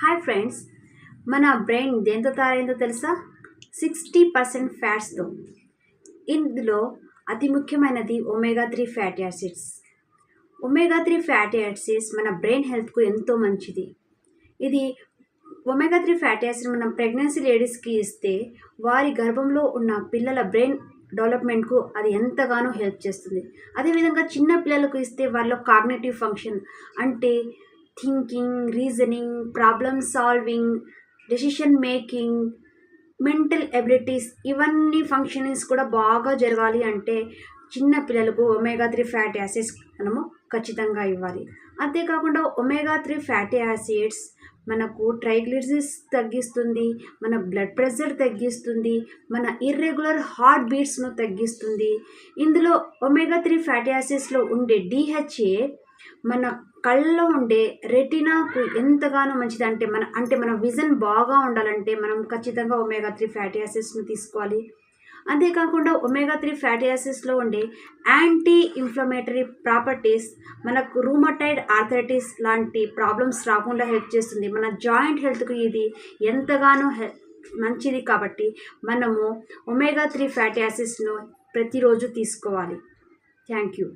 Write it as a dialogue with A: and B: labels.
A: Hi friends, మన brain దేంతో తయారైందో తెలుసా? 60% ఫ్యాట్స్తో. ఇందులో అతి ముఖ్యమైనది omega 3 fatty acids. Omega 3 fatty acids మన బ్రెయిన్ హెల్త్కు ఎంతో మంచిది. ఇది ఒమేగా 3 ఫ్యాటీ యాసిడ్ మనం ప్రెగ్నెన్సీ లేడీస్కి ఇస్తే వారి గర్భంలో ఉన్న పిల్లల బ్రెయిన్ డెవలప్మెంట్కు అది ఎంతగానో హెల్ప్ చేస్తుంది. అదేవిధంగా చిన్న పిల్లలకు ఇస్తే వాళ్ళ కాగ్నిటివ్ ఫంక్షన్ అంటే thinking, reasoning, problem solving, decision making, mental abilities ఇవన్నీ ఫంక్షనింగ్స్ కూడా బాగా జరగాలి అంటే చిన్న పిల్లలకు ఒమేగా 3 ఫ్యాటీ యాసిడ్స్ మనము ఖచ్చితంగా ఇవ్వాలి. అంతేకాకుండా ఒమేగా 3 ఫ్యాటీ యాసిడ్స్ మనకు ట్రైగ్లిసరైడ్స్ తగ్గిస్తుంది, మన బ్లడ్ ప్రెషర్ తగ్గిస్తుంది, మన ఇర్రెగ్యులర్ హార్ట్ బీట్స్ను తగ్గిస్తుంది. ఇందులో ఒమేగా 3 ఫ్యాటీ యాసిడ్స్లో ఉండే DHA మన కళ్ళలో ఉండే రెటినాకు ఎంతగానో మంచిది. మన విజన్ బాగా ఉండాలంటే మనం ఖచ్చితంగా ఒమేగా 3 ఫ్యాటీ యాసిడ్స్ను తీసుకోవాలి. అంతేకాకుండా ఒమేగా 3 ఫ్యాటీ యాసిడ్స్లో ఉండే యాంటీ ఇన్ఫ్లమేటరీ ప్రాపర్టీస్ మనకు రూమటాయిడ్ ఆర్థరైటిస్ లాంటి ప్రాబ్లమ్స్ రాకుండా హెల్ప్ చేస్తుంది. మన జాయింట్ హెల్త్కు ఇది ఎంతగానో మంచిది. కాబట్టి మనము ఒమేగా 3 ఫ్యాటీ యాసిడ్స్ను ప్రతిరోజు తీసుకోవాలి. Thank you.